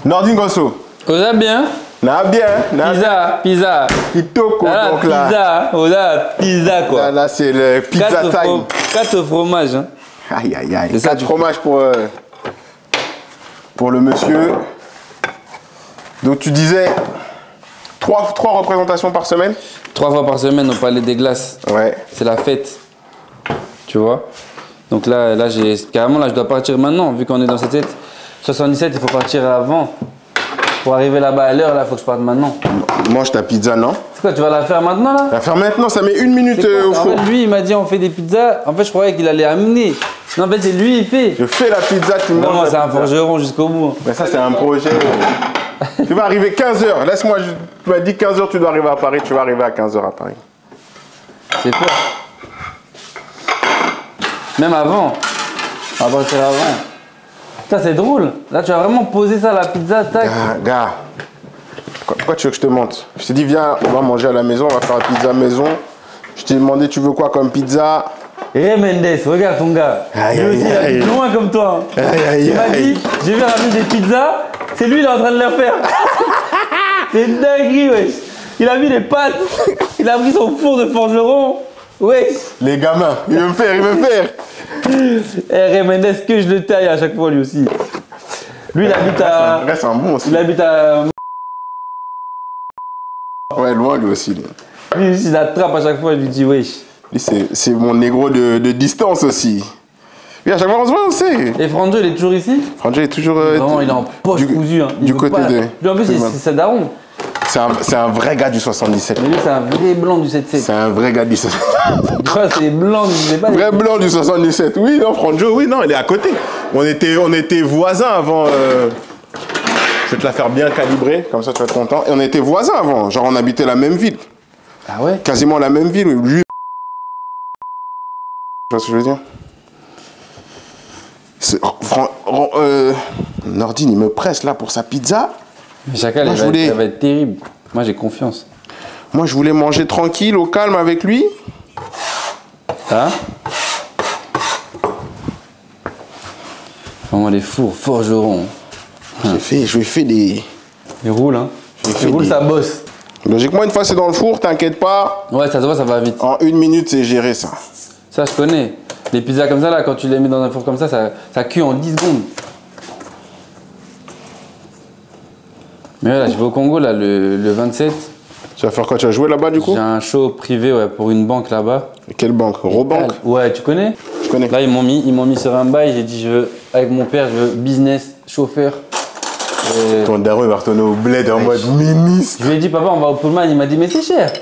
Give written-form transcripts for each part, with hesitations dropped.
Nordine Grosso. Vous allez bien? Na bien. Pizza. Kitoko, Là, donc là. Pizza quoi. Là, c'est le pizza time. 4 fromages. Hein. Aïe. C'est ça, 4 fromages pour le monsieur. Donc tu disais 3 représentations par semaine? 3 fois par semaine au Palais des Glaces. Ouais. C'est la fête. Tu vois? Donc là carrément, là, je dois partir maintenant, vu qu'on est dans cette tête. 77, il faut partir avant. Pour arriver là-bas à l'heure, là, il faut que je parte maintenant. Mange ta pizza, non? C'est quoi, tu vas la faire maintenant, là? La faire maintenant, ça met 1 minute au four. En fait, lui, il m'a dit, on fait des pizzas. En fait, je croyais qu'il allait amener. Non, en fait, c'est lui, il fait. Je fais la pizza, tu manges. Non, c'est un forgeron jusqu'au bout. Mais ça, c'est un projet. Tu vas arriver 15h. Laisse-moi, tu m'as dit 15h, tu dois arriver à Paris. Tu vas arriver à 15h à Paris. C'est fort. Même avant. On va partir avant. Putain, c'est drôle. Là, tu as vraiment posé ça, la pizza, tac. Gars, pourquoi tu veux que je te montre? Je t'ai dit, viens, on va manger à la maison, on va faire la pizza maison. Je t'ai demandé, tu veux quoi comme pizza? Eh Mendes, regarde ton gars. Aïe, Lui aussi, il habite loin comme toi. Il m'a dit, j'ai vu ramener des pizzas, c'est lui, il est en train de les faire. C'est une dinguerie, wesh. Il a mis les pâtes, il a pris son four de forgeron. Wesh. Les gamins, il veut me faire. Eh Mendes, que je le taille à chaque fois, lui aussi. Lui, il habite à... C'est un bon aussi. Il habite à... Ouais, loin lui aussi. Lui aussi, il l'attrape à chaque fois, il lui dit wesh. Lui, c'est mon négro de distance aussi. Oui, à chaque fois, on se voit, on sait. Et Franjo, il est toujours ici? Franjo est toujours... Non, il est en poche cousue. Hein. Du côté de... Lui, en plus, c'est sa daron. C'est un vrai gars du 77. Mais lui, c'est un vrai blanc du 77. C'est un vrai gars du 77. Quoi, c'est blanc, je sais pas. Vrai blanc du 77. Oui, non, Franjo, oui, non, il est à côté. On était voisins avant... Je vais te la faire bien calibrer, comme ça tu vas être content. Et on était voisins avant, genre on habitait la même ville. Ah ouais? Quasiment la même ville. Lui... Tu vois ce que je veux dire? Nordine, il me presse là pour sa pizza. Mais Chacal, ça va être terrible. Moi, j'ai confiance. Moi, je voulais manger tranquille, au calme avec lui. Hein? Vraiment, les fours, forgerons. Je lui ai fait des... Il roule, hein? Il roule, ça bosse. Logiquement, une fois c'est dans le four, t'inquiète pas. Ouais, ça se voit, ça va vite. En 1 minute, c'est géré ça. Ça, je connais. Les pizzas comme ça, là, quand tu les mets dans un four comme ça cuit en 10 secondes. Mais ouais, là, je vais au Congo, là, le 27. Tu vas faire quoi? Tu vas jouer là-bas, du coup? J'ai un show privé, ouais, pour une banque là-bas. Quelle banque? Robank? Ouais, tu connais? Je connais. Là, ils m'ont mis sur un bail. J'ai dit, avec mon père, je veux business, chauffeur. Ton daron, il va retourner au bled en mode ministre. Je lui ai dit, papa, on va au Pullman. Il m'a dit, mais c'est cher.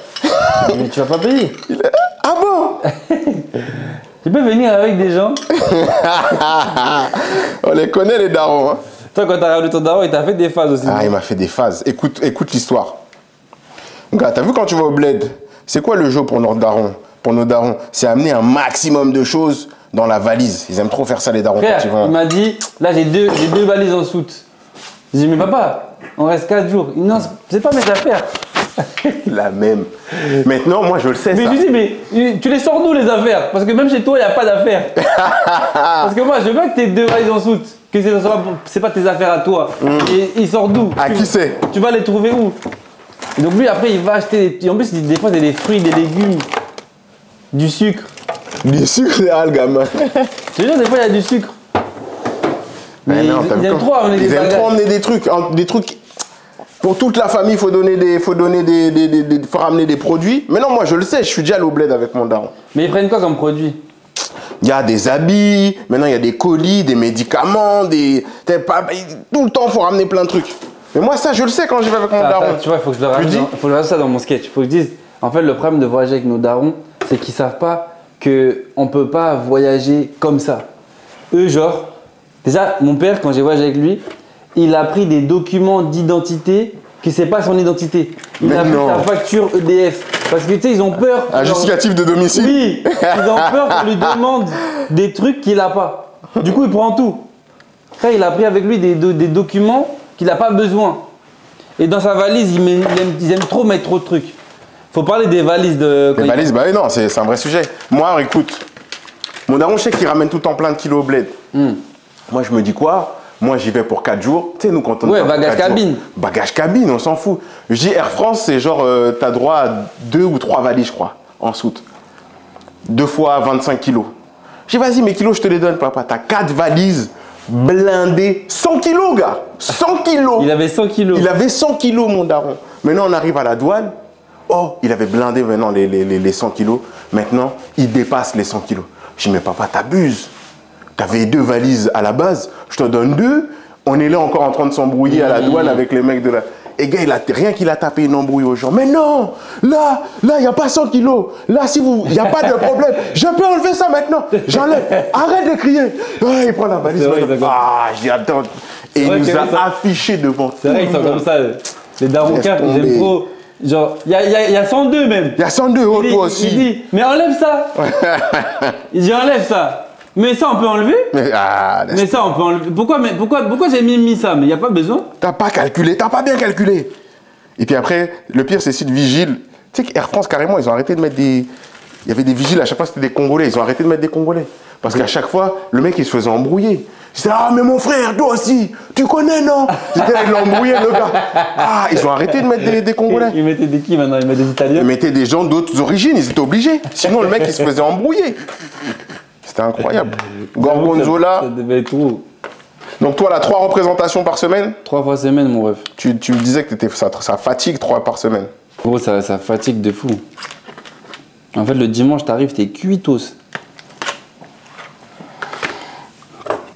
Mais tu vas pas payer. Ah bon? Tu peux venir avec des gens. On les connaît, les darons. Hein. Toi, quand t'as ramené ton daron, il t'a fait des phases aussi. Ah, il m'a fait des phases. Écoute l'histoire. Gars, t'as vu quand tu vas au bled, c'est quoi le jeu pour nos darons? Pour nos darons, c'est amener un maximum de choses dans la valise. Ils aiment trop faire ça, les darons. Frère, quand ils vont... il m'a dit, là, j'ai deux valises en soute. J'ai dit, mais papa, on reste 4 jours. Il dit, non, c'est pas mes affaires. La même. Maintenant, moi, je le sais, mais ça. je lui dis, mais tu les sors d'où, les affaires? Parce que même chez toi, il n'y a pas d'affaires. Parce que moi, je veux pas que t'aies 2 valises en soute. Que c'est pas tes affaires à toi. Et il sort d'où? À qui c'est? Tu vas les trouver où? Et donc lui, après, il va acheter... En plus, des fois, il y a des fruits, des légumes, du sucre. Du sucre, c'est gamin. Je te jure, des fois, il y a du sucre. Mais non, ils aiment trop amener ils aiment trop emmener des trucs. Pour toute la famille, il faut ramener des produits. Mais non, moi, je le sais, je suis déjà allé au bled avec mon daron. Mais ils prennent quoi comme produit? Il y a des habits, maintenant il y a des colis, des médicaments, tout le temps, il faut ramener plein de trucs. Mais moi, ça, je le sais quand j'y vais avec mon daron. Tu vois, il faut que je le rajoute ça dans mon sketch. Il faut que je dise, en fait, le problème de voyager avec nos darons, c'est qu'ils savent pas qu'on peut pas voyager comme ça. Eux, genre, déjà, mon père, quand j'ai voyagé avec lui, il a pris des documents d'identité que c'est pas son identité. Il a pris sa facture EDF. Parce que tu sais, ils ont peur. Un justificatif de domicile? Oui, ils ont peur qu'on lui demande des trucs qu'il a pas. Du coup, il prend tout. Là, il a pris avec lui des documents qu'il n'a pas besoin. Et dans sa valise, ils aiment trop mettre trop de trucs. Faut parler des valises de. Les valises, bah oui, non, c'est un vrai sujet. Moi, écoute, mon daron, je sais qu'il ramène tout le temps plein de kilos au bled. Moi, je me dis quoi? Moi, j'y vais pour 4 jours. Tu sais, nous, quand on Ouais, part pour bagage 4 jours, cabine. bagage cabine, on s'en fout. Je dis Air France, c'est genre, t'as droit à 2 ou 3 valises, je crois, en soute. 2 fois 25 kilos. Je dis, vas-y, mes kilos, je te les donne, papa. T'as 4 valises blindées. 100 kilos, gars. 100 kilos. Il avait 100 kilos. Il avait 100 kilos, mon daron. Maintenant, on arrive à la douane. Oh, il avait blindé maintenant les 100 kilos. Maintenant, il dépasse les 100 kilos. Je dis, mais papa, t'abuses. T'avais 2 valises à la base. Je te donne 2. On est là encore en train de s'embrouiller à la douane avec les mecs de la... Et gars, rien qu'il a tapé une embrouille aux gens. Mais non, là, il n'y a pas 100 kilos. Là, si vous, il n'y a pas de problème. Je peux enlever ça maintenant. J'enlève. Arrête de crier. Ah, il prend la valise. Vrai, ah, je dis, attends. Et il nous a affiché devant tout. C'est vrai qu'ils sont comme ça. Les daroncards, ils aiment trop. Genre, il y a 102 même. Il y a 102, oh, toi aussi. Il dit, mais enlève ça. Il dit, enlève ça. Mais ça, on peut enlever. Mais ça, on peut enlever. Pourquoi j'ai mis ça? Mais il n'y a pas besoin. T'as pas calculé, t'as pas bien calculé. Et puis après, le pire, c'est ces vigiles. Tu sais qu'Air France, carrément, ils ont arrêté de mettre des... Il y avait des vigiles, à chaque fois, c'était des Congolais. Ils ont arrêté de mettre des Congolais. Parce qu'à chaque fois, le mec, il se faisait embrouiller. Il disait, ah, mais mon frère, toi aussi, tu connais, non? Ils l'ont embrouillé, le gars. Ah, ils ont arrêté de mettre des Congolais. Ils mettaient des qui maintenant? Ils mettaient des Italiens? Ils mettaient des gens d'autres origines, ils étaient obligés. Sinon, le mec, il se faisait embrouiller. C'était incroyable. Gorgonzola. Ça devait être trop. Donc toi, là, 3 représentations par semaine? 3 fois semaine, mon ref. Tu me disais que ça fatigue 3 par semaine. Gros, ça fatigue de fou. En fait, le dimanche, t'arrives, t'es cuitos.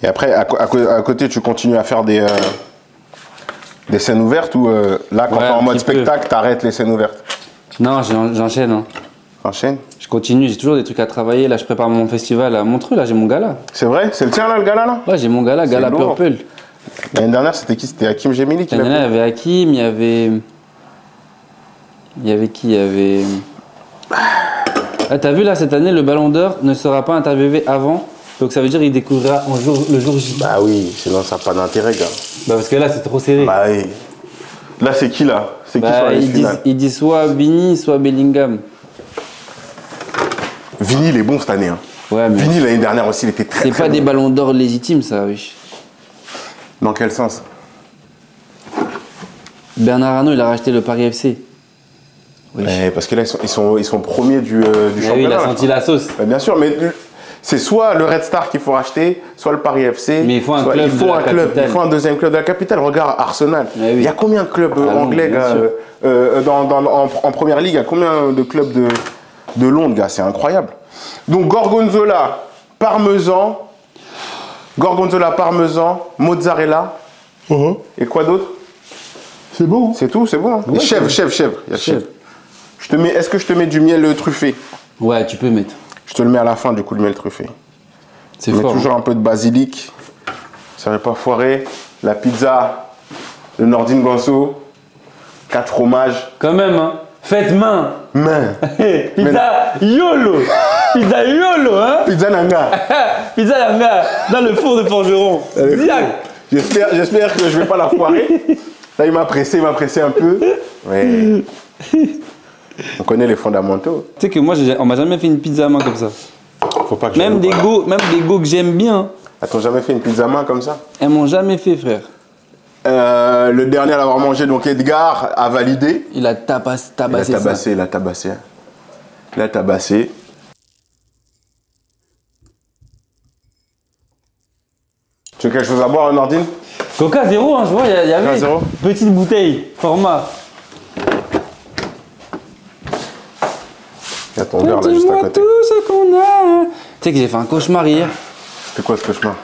Et après, à côté, tu continues à faire des scènes ouvertes ou là, quand Ouais, t'es en un mode petit peu. spectacle, t'arrêtes les scènes ouvertes? Non, j'enchaîne. Hein. Enchaîne. Je continue, j'ai toujours des trucs à travailler. Là, je prépare mon festival à Montreux. Là, j'ai mon gala. C'est vrai? C'est le tien, là, le gala, là? Ouais, j'ai mon gala, Gala lourd. Purple. L'année dernière, c'était qui? C'était Hakim Gemili qui L'année l'a dernière, il y fait. avait Hakim, il y avait. Il y avait qui? Il y avait. Ah, t'as vu là, cette année, le Ballon d'Or ne sera pas interviewé avant. Donc ça veut dire qu'il découvrira le jour J. Bah oui, sinon ça n'a pas d'intérêt, gars. Bah, parce que là, c'est trop serré. Bah oui. Là, c'est qui, là? C'est qui sur Bah, la liste finale? il dit soit Bini, soit Bellingham. Vini, il est bon cette année. Hein. Ouais, mais Vini, l'année dernière aussi, il était très c'est très pas bon. des Ballons d'Or légitimes, ça, oui. Dans quel sens? Bernard Arnault, il a racheté le Paris FC. Oui. Ouais, parce que là, ils sont premiers du Ah oui, il championnat. a là. senti la sauce. Ouais, bien sûr, mais c'est soit le Red Star qu'il faut racheter, soit le Paris FC. Mais il faut un soit- club il faut de la un club, capitale. il faut un deuxième club de la capitale. Regarde Arsenal. Ouais, oui. Il y a combien de clubs Ah, anglais, bien gars, sûr. en première ligue? Il y a combien de clubs de Londres, gars? C'est incroyable. Donc gorgonzola, parmesan, mozzarella. Et quoi d'autre? C'est bon. C'est tout, c'est bon. Hein. Ouais, Et chèvre. Il y a chèvre. Est-ce que je te mets du miel truffé? Ouais, tu peux mettre. Je te le mets à la fin, du coup, le miel truffé. C'est Je mets fort. toujours un peu de basilic. Ça va pas foirer. La pizza, le Nordine Ganso, 4 fromages. Quand même, hein. Faites main. Main. Pizza YOLO. Pizza YOLO, hein. Pizza Nanga. Pizza Yanga dans le four de forgeron. Ziac. J'espère que je vais pas la foirer. Là, il m'a pressé un peu. Ouais. On connaît les fondamentaux. Tu sais que moi, on m'a jamais fait une pizza à main comme ça. Faut pas que Même des go que j'aime bien, Attends, jamais fait une pizza main comme ça? elles m'ont jamais fait, frère. Le dernier à l'avoir mangé, donc Edgar, a validé. Il a tabassé ça. Il a tabassé. Tu veux quelque chose à boire, Nordine? Coca zéro, hein, je vois, il y avait Coca zéro. petite bouteille, format. Il y a ton verre là juste à Dis-moi côté. tout ce qu'on a. Tu sais que j'ai fait un cauchemar hier. C'est quoi ce cauchemar?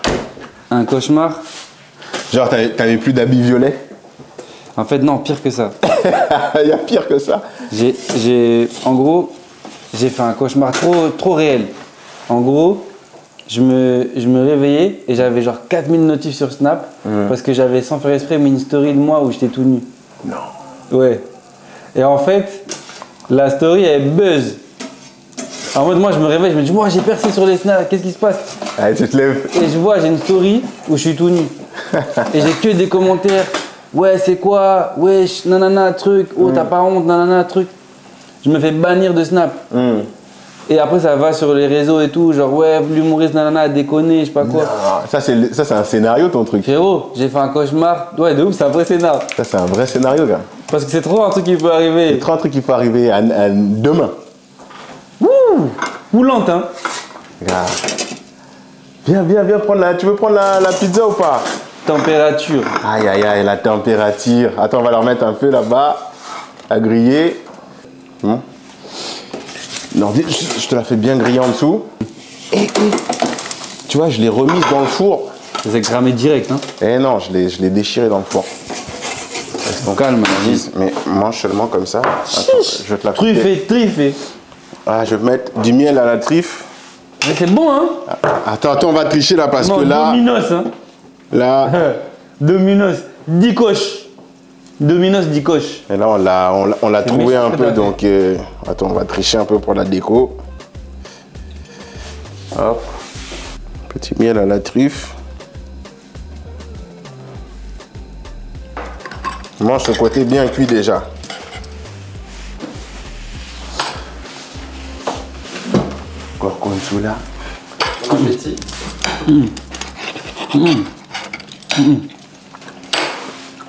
Un cauchemar. Genre, t'avais plus d'habits violets? En fait, non, pire que ça. Il y a pire que ça. En gros, j'ai fait un cauchemar trop réel. En gros, je me réveillais et j'avais genre 4000 notifs sur Snap parce que j'avais sans faire exprès mis une story de moi où j'étais tout nu. Non. Ouais. Et en fait, la story elle buzz. En mode, moi je me réveille, je me dis, moi j'ai percé sur les snaps, qu'est-ce qui se passe? Allez, tu te lèves. Et je vois, j'ai une story où je suis tout nu. Et j'ai que des commentaires. Ouais, c'est quoi? Wesh, nanana, truc. Oh, t'as pas honte, nanana, truc. Je me fais bannir de Snap. Et après, ça va sur les réseaux et tout, genre ouais, l'humoriste nanana a déconné, je sais pas quoi. Non, ça, c'est un scénario, ton truc. Frérot, j'ai fait un cauchemar. Ouais, de ouf, c'est un vrai scénar. Ça, c'est un vrai scénario, gars. Parce que c'est trop un truc qui peut arriver. C'est trop un truc qui peut arriver demain. Ou lente, hein. Gars. Viens prendre la... Tu veux prendre la pizza ou pas? Température. Aïe, aïe, aïe, la température. Attends, on va leur mettre un peu là-bas, à griller. Non, je te la fais bien griller en dessous. Et tu vois, je l'ai remise dans le four. C'est cramé direct, hein. Eh non, je l'ai déchiré dans le four. Donc calme, Mais mange seulement comme ça. Attends, je vais te la couper. Truffé. Ah, je vais mettre du miel à la truffe. Mais c'est bon, hein. Attends, on va tricher là parce Non, que là... Dominos, hein. Là... Dominos, 10 coches. Dominos, 10 coches. Et là, on l'a trouvé méchant, un peu, donc... attends, on va tricher un peu pour la déco. Hop. Petit miel à la truffe. Mange ce côté bien cuit déjà. Gorgonzola. Appétit.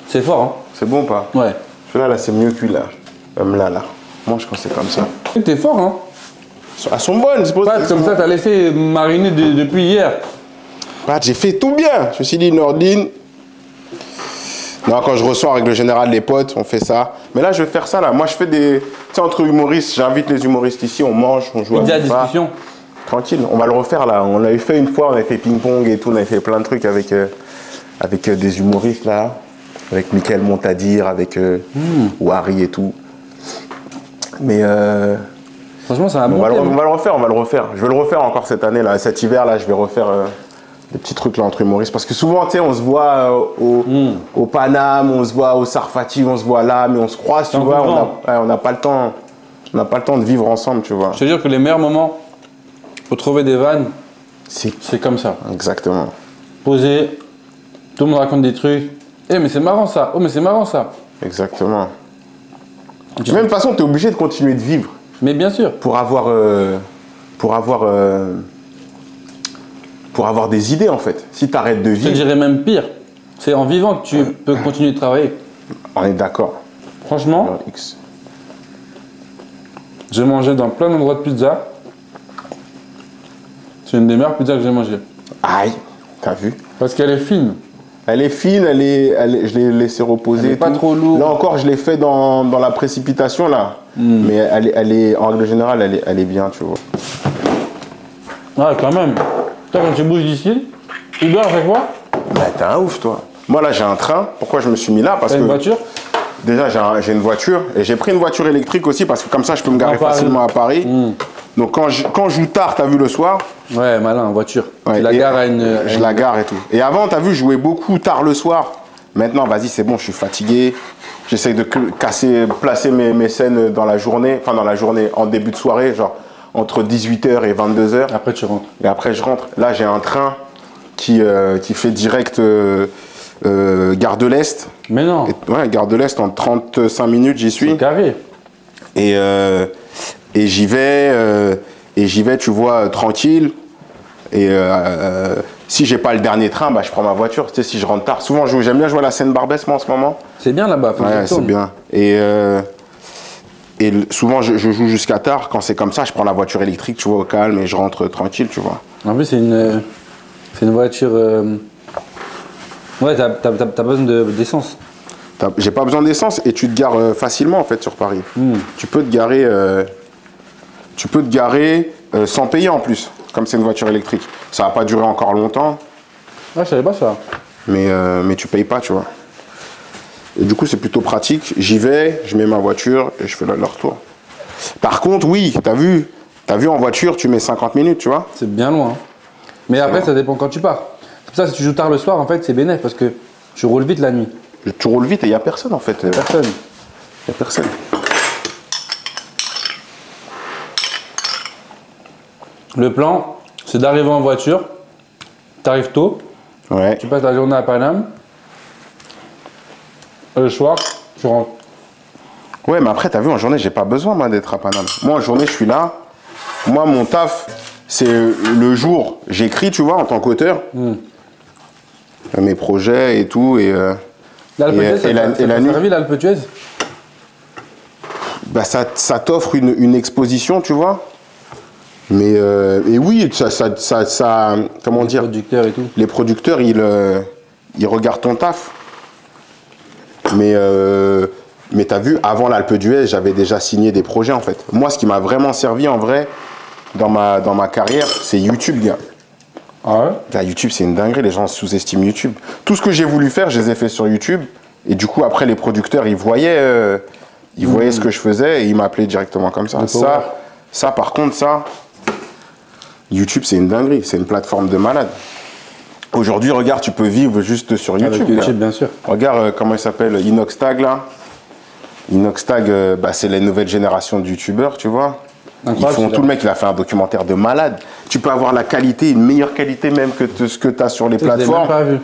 C'est fort, hein. C'est bon ou pas? Ouais. Celui-là, là, c'est mieux cuit, là. Comme là. Mange quand c'est comme ça. T'es fort, hein. Elles sont bonnes, c'est pour Pas comme ça, t'as laissé mariner depuis hier. Pat, j'ai fait tout bien. Je me suis dit, Nordine. Non, quand je reçois avec le général les potes, on fait ça. Mais là, je vais faire ça, là. Moi, je fais des... Tu sais, entre humoristes, j'invite les humoristes ici, on mange, on joue à Pizza FIFA. discussion. Tranquille, on va le refaire, là. On l'avait fait une fois, on avait fait ping-pong et tout. On avait fait plein de trucs avec des humoristes, là. Avec Mickaël Montadir, avec Wari et tout. Mais... Franchement, ça va on monter. va le refaire. Je vais le refaire encore cette année, là. Cet hiver, là, je vais refaire des petits trucs là entre humoristes. Parce que souvent, tu sais, on se voit au Paname, on se voit au Sarfati, on se voit là, mais on se croise, tu vois. On n'a pas le temps. On n'a pas le temps de vivre ensemble, tu vois. Je te jure que les meilleurs moments pour trouver des vannes, C'est c'est comme ça. exactement. Posé, tout le monde raconte des trucs. Eh, mais c'est marrant ça. Oh, mais c'est marrant ça. Exactement. De même façon, tu es obligé de continuer de vivre Mais bien sûr. pour avoir des idées, en fait. Si tu arrêtes de Je te vivre, dirais même pire. C'est en vivant que tu peux continuer de travailler. on est d'accord. Franchement, X. j'ai mangé dans plein d'endroits de pizza. C'est une des meilleures pizzas que j'ai mangées. Aïe, t'as vu? Parce qu'elle est fine. Elle est fine, je l'ai laissé reposer. Elle est et pas tout. trop lourde. Là encore, je l'ai fait dans la précipitation, là. Mais elle est, en règle générale, elle est bien, tu vois. Ah, quand même. Toi, quand tu bouges d'ici, tu dors à chaque fois. Bah, t'es un ouf, toi. Moi, là, j'ai un train. Pourquoi je me suis mis là? Parce T'as que une voiture. déjà, j'ai une voiture. Et j'ai pris une voiture électrique aussi, parce que comme ça, je peux me garer À Paris. facilement à Paris. Donc, quand je joue tard, t'as vu le soir, Ouais, malin, voiture. ouais, Tu la et gares à une. je la gare et tout. Et avant, t'as vu, je jouais beaucoup tard le soir. Maintenant, vas-y, c'est bon, je suis fatigué. J'essaye de placer mes scènes dans la journée, en début de soirée, genre entre 18h et 22h. Après, tu rentres. Et après, je rentre. Là, j'ai un train qui fait direct Gare de l'Est. Mais non. Ouais, Gare de l'Est, en 35 minutes, j'y suis. C'est carré. Et j'y vais, tu vois, tranquille. Et si j'ai pas le dernier train, bah, je prends ma voiture. Tu sais, si je rentre tard, souvent j'aime bien jouer à la Seine-Barbès, moi, en ce moment. C'est bien là-bas. Faut que Ouais, tu c'est tournes. bien. Souvent je joue jusqu'à tard. Quand c'est comme ça, je prends la voiture électrique, tu vois, au calme, et je rentre tranquille, tu vois. En plus, c'est une voiture. Ouais, t'as besoin d'essence. J'ai pas besoin d'essence et tu te gares facilement en fait sur Paris. Tu peux te garer, sans payer en plus, comme c'est une voiture électrique. Ça va pas durer encore longtemps, Ouais, je savais pas ça. mais tu payes pas, tu vois. Et du coup, c'est plutôt pratique. J'y vais, je mets ma voiture et je fais le retour. Par contre, oui, t'as vu en voiture, tu mets 50 minutes, tu vois. C'est bien loin. Mais après, ça dépend quand tu pars. C'est pour ça, si tu joues tard le soir, en fait, c'est bénéf parce que tu roules vite la nuit. Tu roules vite et il n'y a personne en fait. Personne. Il n'y a personne. Le plan, c'est d'arriver en voiture. T'arrives tôt. Ouais. Tu passes la journée à Paname. Le soir, tu rentres. Ouais, mais après, t'as vu, en journée, j'ai pas besoin, moi, d'être à Paname. Moi, en journée, je suis là. Moi, mon taf, c'est le jour, j'écris, tu vois, en tant qu'auteur. Mes projets et tout. Et L'Alpe d'Huez, et la nuit. servi l'Alpe d'Huez? Bah, ça t'offre une exposition, tu vois. Mais et oui, comment dire, Les producteurs et tout. les producteurs, ils regardent ton taf. Mais t'as vu, avant l'Alpe d'Huez, j'avais déjà signé des projets en fait. Moi, ce qui m'a vraiment servi en vrai dans ma carrière, c'est YouTube, gars. Ah ouais? Là, YouTube, c'est une dinguerie, les gens sous-estiment YouTube. Tout ce que j'ai voulu faire, je les ai fait sur YouTube. Et du coup, après, les producteurs, ils voyaient ce que je faisais et ils m'appelaient directement comme ça. Ça, par contre, YouTube, c'est une dinguerie. C'est une plateforme de malade. Aujourd'hui, regarde, tu peux vivre juste sur YouTube. Avec YouTube, bien sûr. Regarde comment il s'appelle, Inoxtag, là. Inoxtag, c'est la nouvelle génération de YouTubeurs, tu vois. Tout le mec, il a fait un documentaire de malade. Tu peux avoir la qualité, une meilleure qualité même que ce que tu as sur les plateformes. Je l'ai même pas vu.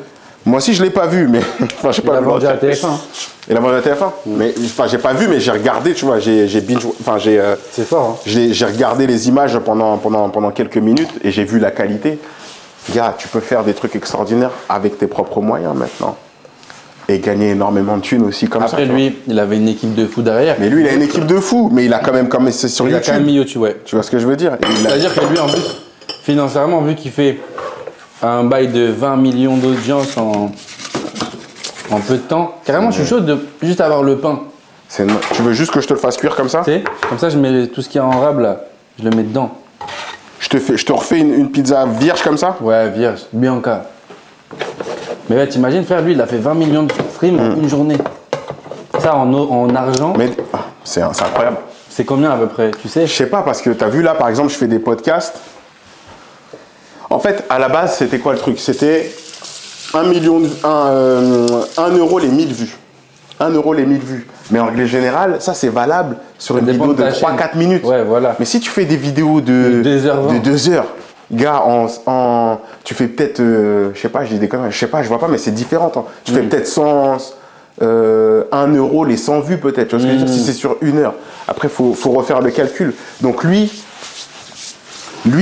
Moi aussi, je ne l'ai pas vu, mais... Enfin, je sais pas. Il a vendu à TF1. Il a vendu à TF1 mais enfin, j'ai pas vu, mais j'ai regardé, tu vois. J'ai binge... Enfin, c'est fort, hein. J'ai regardé les images pendant quelques minutes et j'ai vu la qualité. Gars, tu peux faire des trucs extraordinaires avec tes propres moyens maintenant. Et gagner énormément de thunes aussi comme ça. Après, lui, il avait une équipe de fou derrière. Mais lui, il a une équipe de fou, mais il a quand même commencé sur YouTube. Il a quand même mis YouTube, ouais. Tu vois ce que je veux dire? C'est-à-dire que lui, en plus, financièrement, vu qu'il fait un bail de 20 millions d'audience en peu de temps, carrément, je suis chaud de juste avoir le pain. Tu veux juste que je te le fasse cuire comme ça? Tu sais, comme ça, je mets tout ce qui est en rab, là, je le mets dedans. Je te refais une pizza vierge comme ça? Ouais, vierge, Bianca. Mais ouais, t'imagines, frère, lui, il a fait 20 millions de streams en une journée. Ça, en argent. Mais c'est incroyable. C'est combien à peu près, tu sais? Je sais pas, parce que tu as vu là, par exemple, je fais des podcasts. En fait, à la base, c'était quoi le truc? C'était 1 euro les 1000 vues. 1 euro les 1000 vues. Mais en règle générale, ça c'est valable sur une vidéo de 3-4 minutes. Ouais, voilà. Mais si tu fais des vidéos de 2 heures, gars, tu fais peut-être, je sais pas, je dis des conneries, je sais pas, je vois pas, mais c'est différent. Hein. Tu fais peut-être 1 euro les 100 vues peut-être. Tu vois ce que je veux dire? Si c'est sur 1 heure. Après, faut refaire le calcul. Donc lui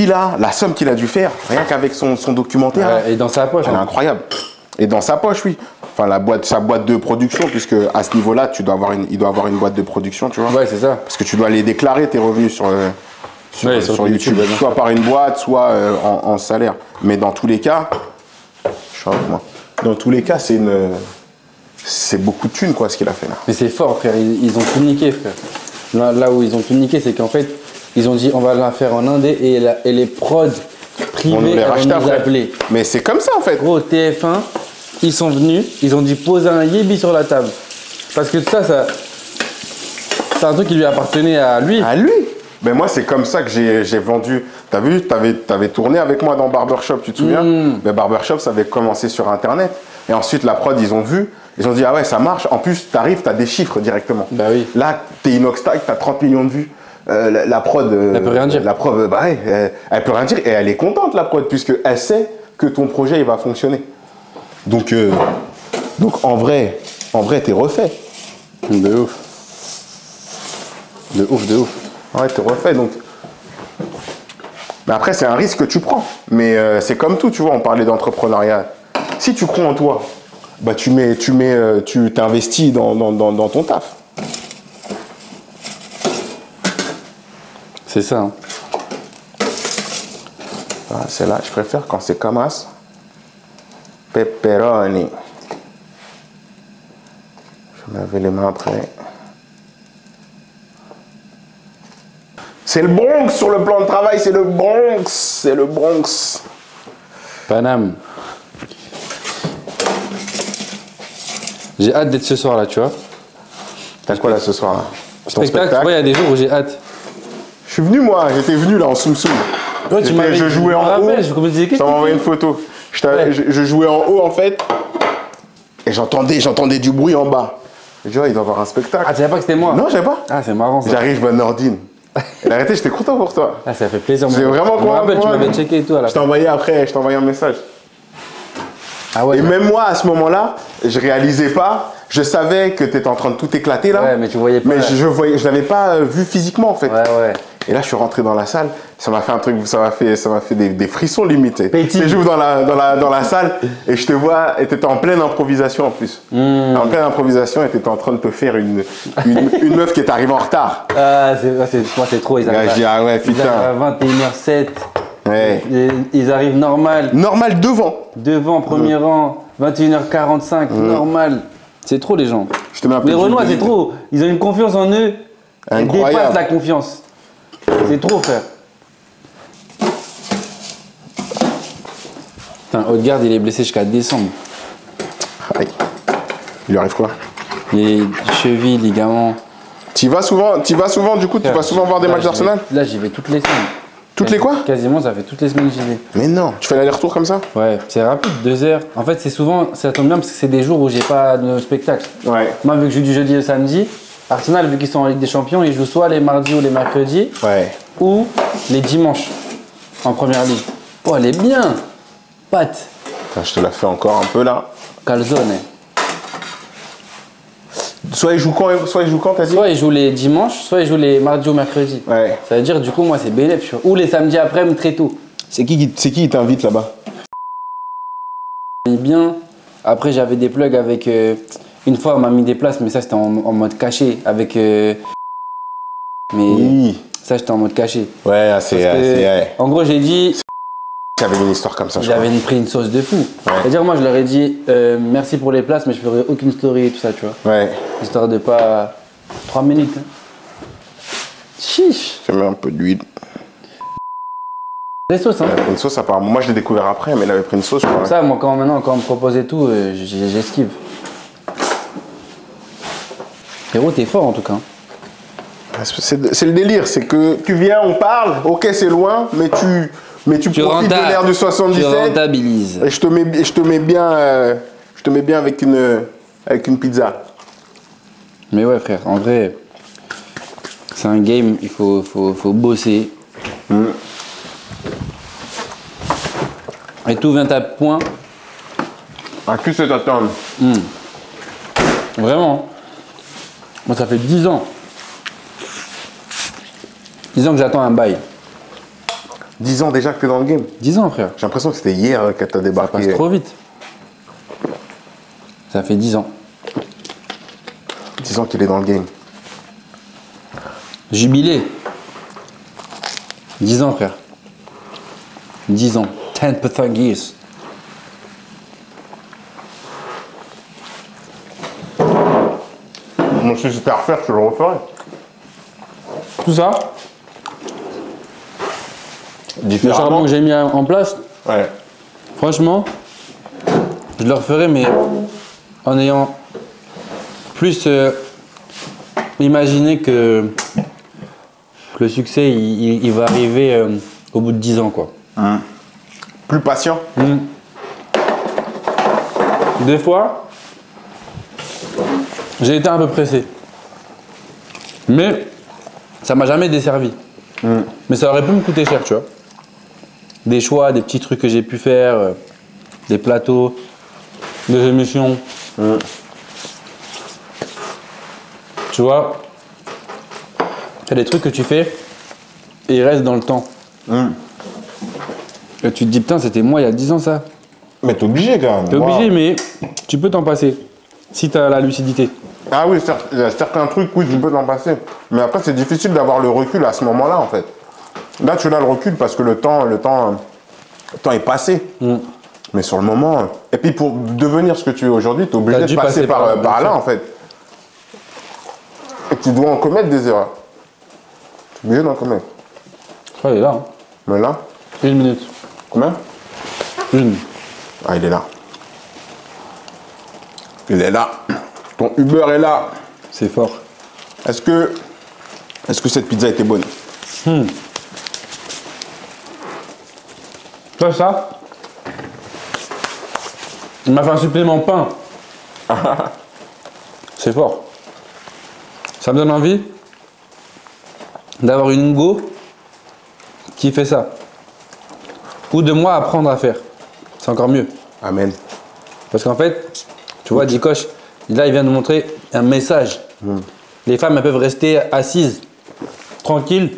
là, la somme qu'il a dû faire, rien qu'avec son documentaire, ouais, et dans sa poche, elle est incroyable. Et dans sa poche, oui. Enfin, sa boîte de production, puisque à ce niveau-là, il doit avoir une boîte de production, tu vois. Ouais, c'est ça. Parce que tu dois les déclarer, tes revenus sur YouTube, soit par une boîte, soit en salaire. Mais dans tous les cas, c'est beaucoup de thunes, quoi, ce qu'il a fait là. Mais c'est fort, frère. Ils ont tout niqué, frère. Là où ils ont tout niqué, c'est qu'en fait, ils ont dit on va la faire en Indé et les prods privés vont nous appeler. Mais c'est comme ça, en fait. Gros, TF1, ils sont venus, ils ont dit poser un yébi sur la table. Parce que ça, c'est un truc qui lui appartenait à lui. À lui? Ben moi, c'est comme ça que j'ai vendu. T'as vu, t'avais tourné avec moi dans Barbershop, tu te souviens? Ben Barbershop, ça avait commencé sur Internet. Et ensuite, la prod, ils ont vu. Ils ont dit, ah ouais, ça marche. En plus, t'arrives, t'as des chiffres directement. Bah oui. Là, t'es Inoxtag, t'as 30 millions de vues. La prod. Elle peut rien dire. La prod, bah ouais, elle peut rien dire. Et elle est contente, la prod, puisqu'elle sait que ton projet, il va fonctionner. Donc en vrai, t'es refait. De ouf. De ouf. Ouais, t'es refait. Donc. Mais après, c'est un risque que tu prends. Mais c'est comme tout, tu vois, on parlait d'entrepreneuriat. Si tu crois en toi, bah tu t'investis dans ton taf. C'est ça. Hein. Ah, c'est là, je préfère quand c'est comme as. Pepperoni. Je vais me laver les mains après. C'est le Bronx sur le plan de travail, c'est le Bronx. C'est le Bronx. Paname. J'ai hâte d'être ce soir là, tu vois. T'as quoi là ce soir là? Spectacle, tu vois, il y a des jours où j'ai hâte. Je suis venu moi, j'étais venu là en soum soum. Ouais, je jouais en haut. Je t'ai envoyé une photo. Je jouais en haut en fait. Et j'entendais du bruit en bas. Je dis, ouais, il doit y avoir un spectacle. Ah, tu savais pas que c'était moi? Non, je savais pas. Ah, c'est marrant ça. J'arrive, je vois Nordine. Et arrêtez, j'étais content pour toi. Ah, ça fait plaisir. J'ai vraiment je me rappelle, tu m'avais checké et tout à la fin. Je t'ai envoyé après, je t'ai envoyé un message. Ah ouais. Et même moi, à ce moment-là, je réalisais pas. Je savais que tu étais en train de tout éclater là. Ouais, mais tu voyais pas. Mais je l'avais pas vu physiquement en fait. Ouais. Et là, je suis rentré dans la salle. Ça m'a fait un truc, ça m'a fait des frissons limités. Petit. Tu j'ouvre dans la salle et je te vois, et tu étais en pleine improvisation en plus. En pleine improvisation et tu étais en train de te faire une meuf qui est arrivée en retard. Ah, moi c'est trop, ils arrivent, Je dis, ah ouais, ils putain. arrivent à 21h07. Ouais. Ils arrivent normal. Normal devant. Devant, premier rang, 21h45, normal. C'est trop les gens. Je te mets un peu Les de Renois, jus c'est trop. Ils ont une confiance en eux. Ils Incroyable. dépassent la confiance. C'est trop, frère. Putain, Haute-Garde, il est blessé jusqu'à décembre. Aïe. Il lui arrive quoi? Les chevilles, ligaments. Tu vas souvent, du coup, tu vas souvent voir des matchs d'Arsenal? Là, j'y vais toutes les semaines. Toutes les quoi? Quasiment, ça fait toutes les semaines que j'y vais. Mais non, tu fais l'aller-retour comme ça? Ouais, c'est rapide, 2 heures. En fait, c'est souvent, ça tombe bien parce que c'est des jours où j'ai pas de spectacle. Ouais. Moi, vu que je joue du jeudi au samedi, Arsenal, vu qu'ils sont en Ligue des Champions, ils jouent soit les mardis ou les mercredis, Ouais. ou les dimanches en première ligue. Oh, elle est bien! Pâte, Attends, je te la fais encore un peu là. calzone. Soit il joue quand, t'as dit? Soit ils jouent les dimanches, soit ils jouent les mardis ou mercredis. Ouais. Ça veut dire, du coup, moi, c'est bénéf, tu vois. Ou les samedis après-midi très tôt. C'est qui t'invite là-bas? Bien. Après, j'avais des plugs avec. Une fois, on m'a mis des places, mais ça, c'était en mode caché. Avec. Mais Oui. ça, j'étais en mode caché. Ouais, Parce que, ouais. en gros, j'ai dit. J'avais une histoire comme ça, je crois. J'avais pris une sauce de fou. Ouais. C'est-à-dire, moi, je leur ai dit merci pour les places, mais je ferai aucune story et tout ça, tu vois. Ouais. Histoire de pas. 3 minutes. Hein. Chiche. Je mets un peu d'huile. Des sauces, hein. Elle a pris une sauce apparemment. Moi, je l'ai découvert après, mais elle avait pris une sauce, je crois. Ça, moi, quand on me propose et tout, j'esquive. Héros, t'es fort en tout cas. C'est le délire, c'est que tu viens, on parle, ok, c'est loin, mais tu profites de l'ère du 77. Tu rentabilises. Et je te mets bien avec une pizza. Mais ouais, frère, en vrai, c'est un game, il faut bosser. Et tout vient à point. À qui c'est t'attendre? Vraiment. Moi, ça fait 10 ans. 10 ans que j'attends un bail. 10 ans déjà que t'es dans le game. 10 ans, frère. J'ai l'impression que c'était hier que t'as Ça débarqué. passe trop vite. Ça fait 10 ans. 10 ans qu'il est dans le game. Jubilé. 10 ans, frère. 10 ans. 10% years. Moi, si c'était à refaire, je le referais. Tout ça, le charbon que j'ai mis en place, Ouais. franchement, je le referai, mais en ayant plus imaginé que le succès, il va arriver au bout de 10 ans, quoi. Plus patient. Des fois, j'ai été un peu pressé. Mais ça m'a jamais desservi. Mais ça aurait pu me coûter cher, tu vois. Des choix, des petits trucs que j'ai pu faire, des plateaux, des émissions. Tu vois, il y a des trucs que tu fais et ils restent dans le temps. Et tu te dis, putain, c'était moi il y a 10 ans ça. Mais t'es obligé quand même. T'es obligé, mais tu peux t'en passer si t'as la lucidité. Ah oui, il y a certains trucs, oui, tu peux t'en passer. Mais après, c'est difficile d'avoir le recul à ce moment-là, en fait. Là, tu as le recul parce que le temps est passé. Mais sur le moment... Et puis, pour devenir ce que tu es aujourd'hui, tu es obligé de passer par là, en fait. Et tu dois en commettre des erreurs. Tu es obligé d'en commettre. Ah, il est là. Hein. Mais là, 1 minute. combien? 1. Ah, il est là. Il est là. Ton Uber est là. C'est fort. Est-ce que cette pizza était bonne? Ça, il m'a fait un supplément pain. C'est fort. Ça me donne envie d'avoir une go qui fait ça. Ou de moi apprendre à faire. C'est encore mieux. Amen. Parce qu'en fait, tu vois, Dikosh, là, il vient de montrer un message. Les femmes, elles peuvent rester assises, tranquilles,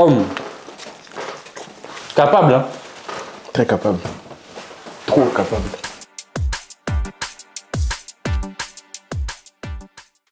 Homme. Capable, hein. Très capable. Trop capable.